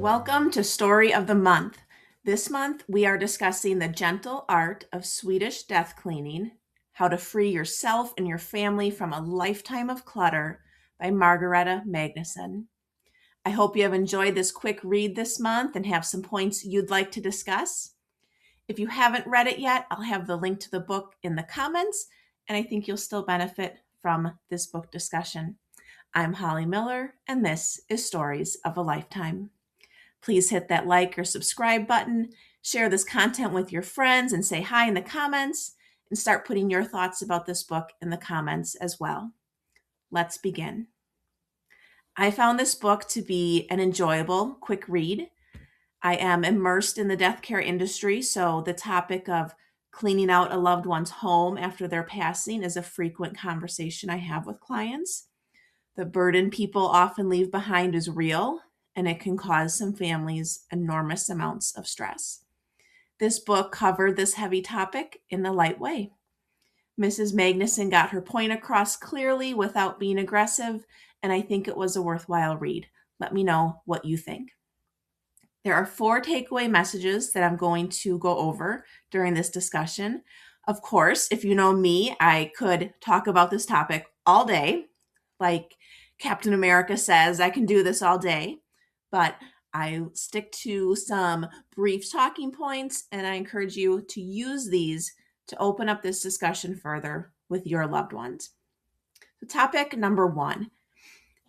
Welcome to Story of the Month. This month, we are discussing the gentle art of Swedish death cleaning, how to free yourself and your family from a lifetime of clutter by Margareta Magnusson. I hope you have enjoyed this quick read this month and have some points you'd like to discuss. If you haven't read it yet, I'll have the link to the book in the comments, and I think you'll still benefit from this book discussion. I'm Holly Miller, and this is Stories of a Lifetime. Please hit that like or subscribe button, share this content with your friends, and say hi in the comments, and start putting your thoughts about this book in the comments as well. Let's begin. I found this book to be an enjoyable, quick read. I am immersed in the death care industry, so the topic of cleaning out a loved one's home after their passing is a frequent conversation I have with clients. The burden people often leave behind is real, and it can cause some families enormous amounts of stress. This book covered this heavy topic in a light way. Mrs. Magnusson got her point across clearly without being aggressive, and I think it was a worthwhile read. Let me know what you think. There are 4 takeaway messages that I'm going to go over during this discussion. Of course, if you know me, I could talk about this topic all day. Like Captain America says, I can do this all day. But I stick to some brief talking points, and I encourage you to use these to open up this discussion further with your loved ones. So topic number 1,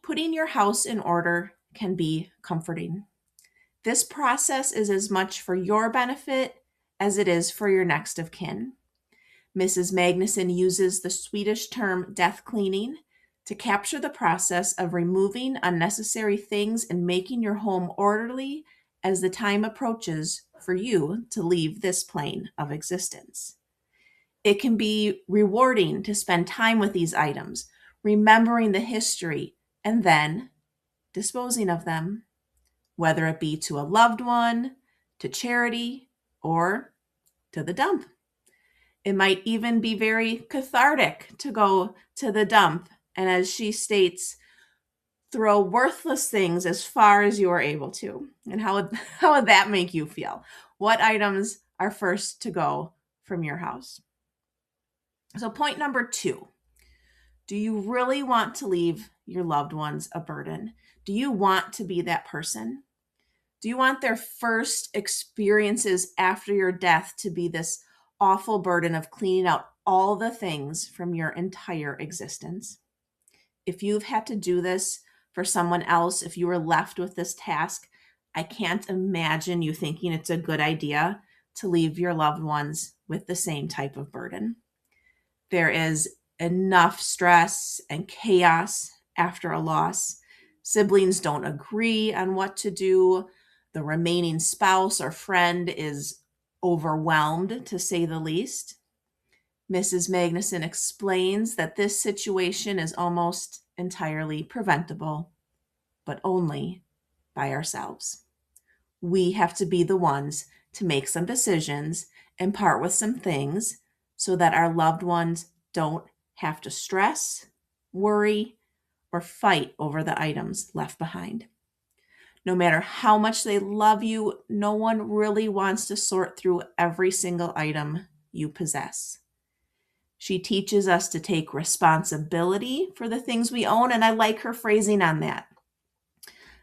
putting your house in order can be comforting. This process is as much for your benefit as it is for your next of kin. Mrs. Magnusson uses the Swedish term death cleaning to capture the process of removing unnecessary things and making your home orderly as the time approaches for you to leave this plane of existence. It can be rewarding to spend time with these items, remembering the history, and then disposing of them, whether it be to a loved one, to charity, or to the dump. It might even be very cathartic to go to the dump and, as she states, throw worthless things as far as you are able to. And how would that make you feel? What items are first to go from your house? So point number 2, do you really want to leave your loved ones a burden? Do you want to be that person? Do you want their first experiences after your death to be this awful burden of cleaning out all the things from your entire existence? If you've had to do this for someone else, if you were left with this task, I can't imagine you thinking it's a good idea to leave your loved ones with the same type of burden. There is enough stress and chaos after a loss. Siblings don't agree on what to do. The remaining spouse or friend is overwhelmed, to say the least. Mrs. Magnusson explains that this situation is almost entirely preventable, but only by ourselves. We have to be the ones to make some decisions and part with some things so that our loved ones don't have to stress, worry, or fight over the items left behind. No matter how much they love you, no one really wants to sort through every single item you possess. She teaches us to take responsibility for the things we own, and I like her phrasing on that.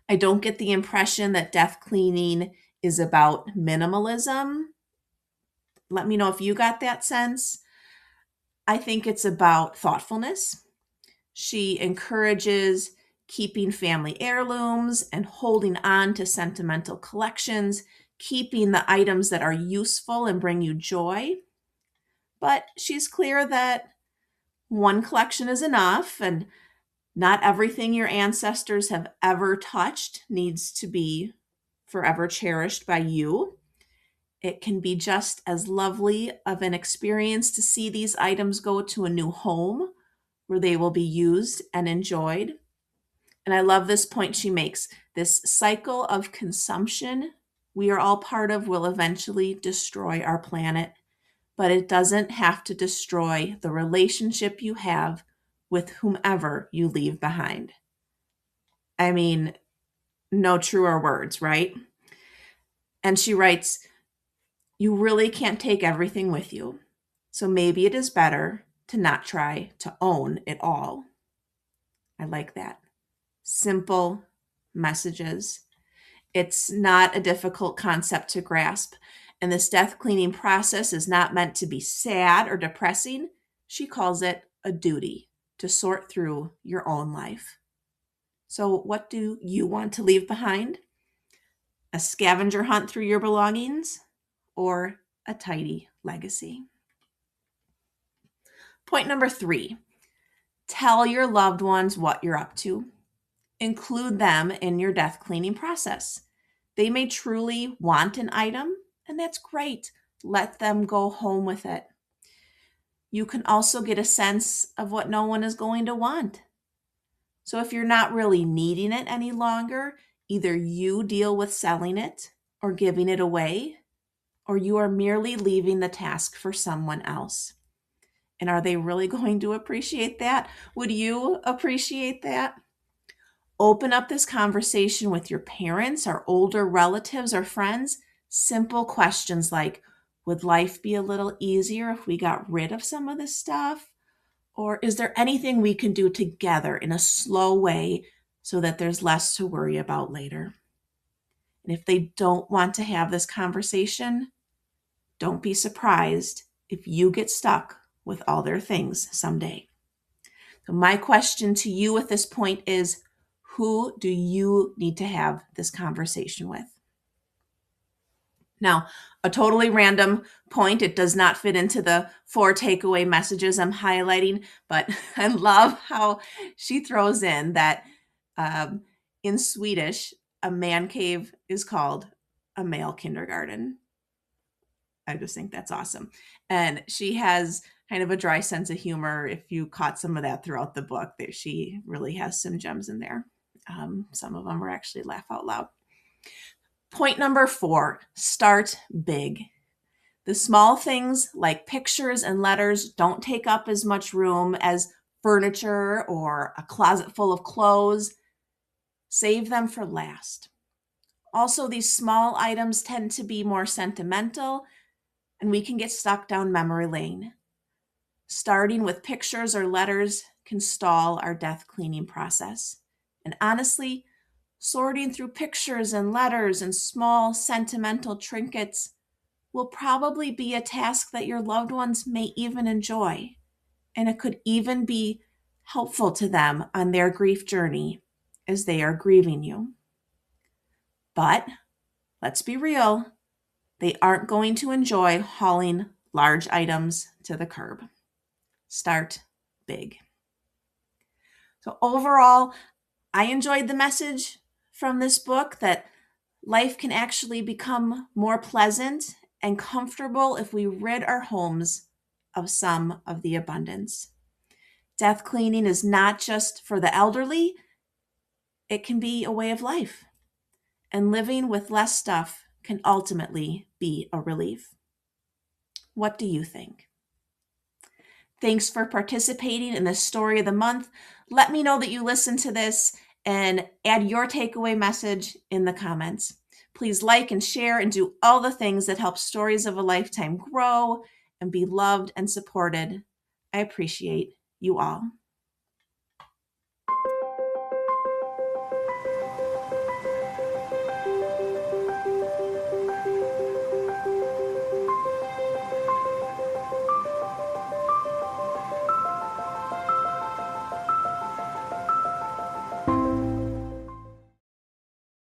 I don't get the impression that death cleaning is about minimalism. Let me know if you got that sense. I think it's about thoughtfulness. She encourages keeping family heirlooms and holding on to sentimental collections, keeping the items that are useful and bring you joy. But she's clear that one collection is enough, and not everything your ancestors have ever touched needs to be forever cherished by you. It can be just as lovely of an experience to see these items go to a new home where they will be used and enjoyed. And I love this point she makes. This cycle of consumption we are all part of will eventually destroy our planet, but it doesn't have to destroy the relationship you have with whomever you leave behind. I mean, no truer words, right? And she writes, you really can't take everything with you. So maybe it is better to not try to own it all. I like that. Simple messages. It's not a difficult concept to grasp. And this death cleaning process is not meant to be sad or depressing. She calls it a duty to sort through your own life. So, what do you want to leave behind? A scavenger hunt through your belongings or a tidy legacy? Point number 3, tell your loved ones what you're up to. Include them in your death cleaning process. They may truly want an item, and that's great. Let them go home with it. You can also get a sense of what no one is going to want. So if you're not really needing it any longer, either you deal with selling it or giving it away, or you are merely leaving the task for someone else. And are they really going to appreciate that? Would you appreciate that? Open up this conversation with your parents or older relatives or friends. Simple questions like, would life be a little easier if we got rid of some of this stuff? Or is there anything we can do together in a slow way so that there's less to worry about later? And if they don't want to have this conversation, don't be surprised if you get stuck with all their things someday. So my question to you at this point is, who do you need to have this conversation with? Now, a totally random point. It does not fit into the 4 takeaway messages I'm highlighting, but I love how she throws in that in Swedish, a man cave is called a male kindergarten. I just think that's awesome. And she has kind of a dry sense of humor. If you caught some of that throughout the book, that she really has some gems in there. Some of them were actually laugh out loud. Point number 4, start big. The small things like pictures and letters don't take up as much room as furniture or a closet full of clothes. Save them for last. Also, these small items tend to be more sentimental, and we can get stuck down memory lane. Starting with pictures or letters can stall our death cleaning process. And honestly, sorting through pictures and letters and small sentimental trinkets will probably be a task that your loved ones may even enjoy. And it could even be helpful to them on their grief journey as they are grieving you. But let's be real, they aren't going to enjoy hauling large items to the curb. Start big. So overall, I enjoyed the message from this book that life can actually become more pleasant and comfortable if we rid our homes of some of the abundance. Death cleaning is not just for the elderly, it can be a way of life. And living with less stuff can ultimately be a relief. What do you think? Thanks for participating in the story of the month. Let me know that you listened to this and add your takeaway message in the comments. Please like and share and do all the things that help Stories of a Lifetime grow and be loved and supported. I appreciate you all.